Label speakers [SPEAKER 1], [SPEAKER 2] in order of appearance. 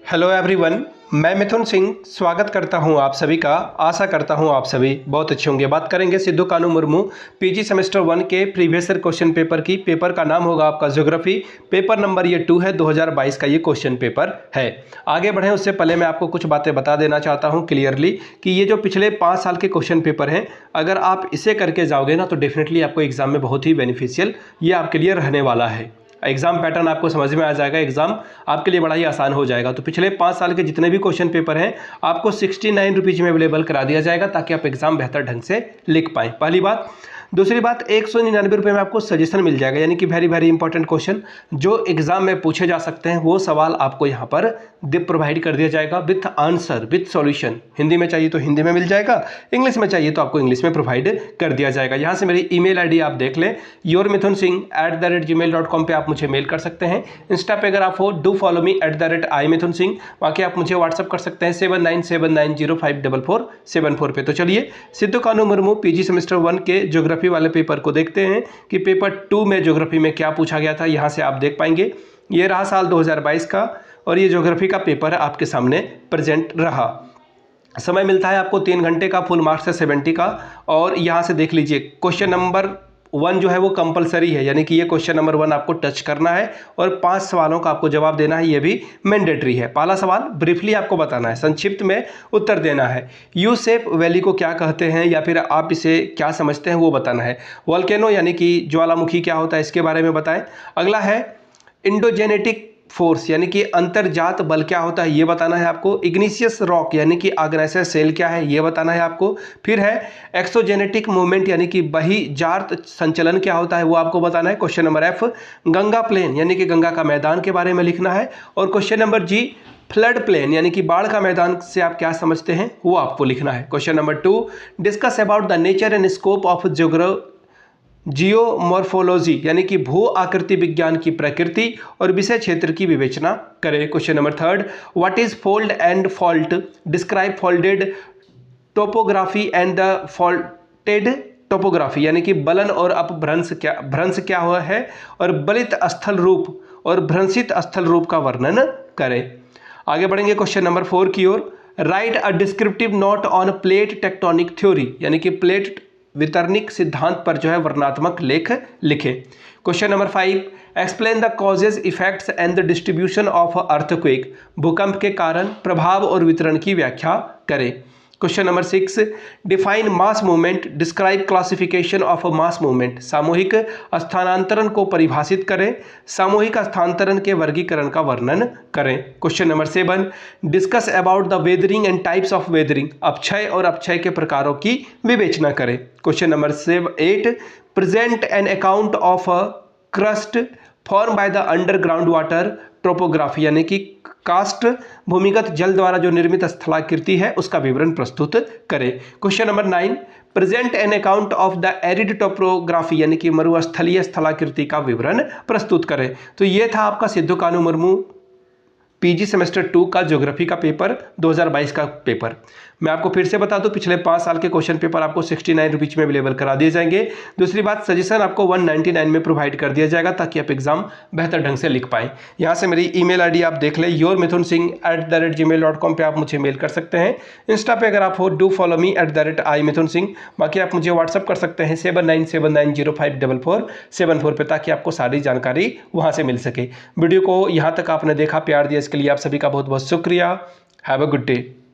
[SPEAKER 1] Hello everyone, मैं मिथुन सिंह स्वागत करता हूं आप सभी का। आशा करता हूं आप सभी बहुत अच्छे होंगे। बात करेंगे सिद्धू कानू मुर्मू पीजी सेमेस्टर 1 के प्रीवियस ईयर क्वेश्चन पेपर की। पेपर का नाम होगा आपका ज्योग्राफी। पेपर नंबर ये 2 है, 2022 का ये क्वेश्चन पेपर है। आगे बढ़ें उससे पहले मैं आपको कुछ बातें बता देना चाहता हूँ क्लियरली कि ये जो पिछले 5 साल के क्वेश्चन पेपर हैं, अगर आप इसे करके जाओगे ना तो डेफिनेटली आपको एग्जाम में बहुत ही बेनिफिशियल ये आपके लिए रहने वाला है। एग्जाम पैटर्न आपको समझ में आ जाएगा, एग्जाम आपके लिए बड़ा ही आसान हो जाएगा। तो पिछले 5 साल के जितने भी क्वेश्चन पेपर हैं आपको 69 रुपीज़ में अवेलेबल करा दिया जाएगा ताकि आप एग्जाम बेहतर ढंग से लिख पाएँ, पहली बात। दूसरी बात, 199 रुपये में आपको सजेशन मिल जाएगा, यानी कि वेरी वेरी इंपॉर्टेंट क्वेश्चन जो एग्जाम में पूछे जा सकते हैं वो सवाल आपको यहाँ पर प्रोवाइड कर दिया जाएगा with answer with solution. Hindi में चाहिए तो हिंदी में मिल जाएगा, इंग्लिश में चाहिए तो आपको इंग्लिश में प्रोवाइड कर दिया जाएगा। यहाँ से मेरी ईमेल आईडी आप देख लें, yourmithunsinh@gmail.com पे आप मुझे मेल कर सकते हैं। इंस्टा पे अगर आप हो डू फॉलो मी @imithunsinh, बाकी आप मुझे व्हाट्सअप कर सकते हैं 7979054474 पे। तो चलिए सिद्धू कानू मुर्मू पीजी सेमेस्टर 1 के ज्योग्राफी वाले पेपर को देखते हैं कि पेपर 2 में ज्योग्राफी में क्या पूछा गया था। यहाँ से आप देख पाएंगे ये रहा साल 2022 का और ये ज्योग्राफी का पेपर आपके सामने प्रेजेंट रहा। समय मिलता है आपको 3 घंटे का, फुल मार्क्स है 70 का। और यहाँ से देख लीजिए क्वेश्चन नंबर 1 जो है वो कंपलसरी है, यानी कि ये क्वेश्चन नंबर 1 आपको टच करना है और 5 सवालों का आपको जवाब देना है, ये भी मैंडेटरी है। पहला सवाल ब्रीफली आपको बताना है, संक्षिप्त में उत्तर देना है। यू शेप वैली को क्या कहते हैं या फिर आप इसे क्या समझते हैं वो बताना है। वोल्केनो यानी कि ज्वालामुखी क्या होता है इसके बारे में बताएं। अगला है इंडोजेनेटिक फोर्स यानी कि अंतर्जात बल क्या होता है ये बताना है आपको। इग्निशियस रॉक यानी कि आग्नेयस सेल क्या है ये बताना है आपको। फिर है एक्सोजेनेटिक मूवमेंट यानी कि बहिर्जात संचलन क्या होता है वो आपको बताना है। Question number F Ganga plain यानी कि गंगा का मैदान के बारे में लिखना है। और क्वेश्चन नंबर जी फ्लड प्लेन यानी कि बाढ़ का मैदान से आप क्या समझते हैं वो आपको लिखना है। Question number 2 discuss about the nature and scope of geomorphology यानी कि भू आकृति विज्ञान की प्रकृति और विषय क्षेत्र की विवेचना करें। Question number 3 what is fold and fault, describe folded topography and the faulted topography यानी कि बलन और अपभ्रंश क्या हुआ है और बलित स्थल रूप और भ्रंशित स्थल रूप का वर्णन करें। आगे बढ़ेंगे क्वेश्चन नंबर 4 की ओर। Write a descriptive note on plate tectonic theory यानी कि प्लेट वितरणिक सिद्धांत पर जो है वर्णनात्मक लेख लिखें। Question number 5 explain the causes effects and the distribution of earthquake, भूकंप के कारण प्रभाव और वितरण की व्याख्या करें। Question number 6 define mass movement, describe classification of a mass movement, सामूहिक स्थानांतरण को परिभाषित करें, सामूहिक स्थानांतरण के वर्गीकरण का वर्णन करें। Question number 7 discuss about the weathering and types of weathering, अपक्षय और अपक्षय के प्रकारों की विवेचना करें। Question number 8 present an account of a crust form by the underground water topography यानी कि कास्ट भूमिगत जल द्वारा जो निर्मित स्थलाकृति है उसका विवरण प्रस्तुत करें। Question number 9 present an account of the arid topography यानी कि मरुस्थलीय स्थलाकृति का विवरण प्रस्तुत करें। तो ये था आपका सिद्धू कानू मुर्मू पीजी सेमेस्टर 2 का ज्योग्राफी का पेपर 2022 का पेपर। मैं आपको फिर से बता दूं पिछले 5 साल के क्वेश्चन पेपर आपको 69 रुपीज़ में अवेलेबल करा दिए जाएंगे। दूसरी बात सजेशन आपको 199 में प्रोवाइड कर दिया जाएगा ताकि आप एग्जाम बेहतर ढंग से लिख पाएँ। यहाँ से मेरी ईमेल आईडी आप देख लें yourmithunsinh@gmail.com पे आप मुझे मेल कर सकते हैं। इंस्टा पे अगर आप हो डू फॉलो मी @imithunsinh, बाकी आप मुझे व्हाट्सअप कर सकते हैं 7979054474 पे ताकि आपको सारी जानकारी वहाँ से मिल सके। वीडियो को यहाँ तक आपने देखा, प्यार दिया, इसके लिए आप सभी का बहुत बहुत शुक्रिया। Have a good day.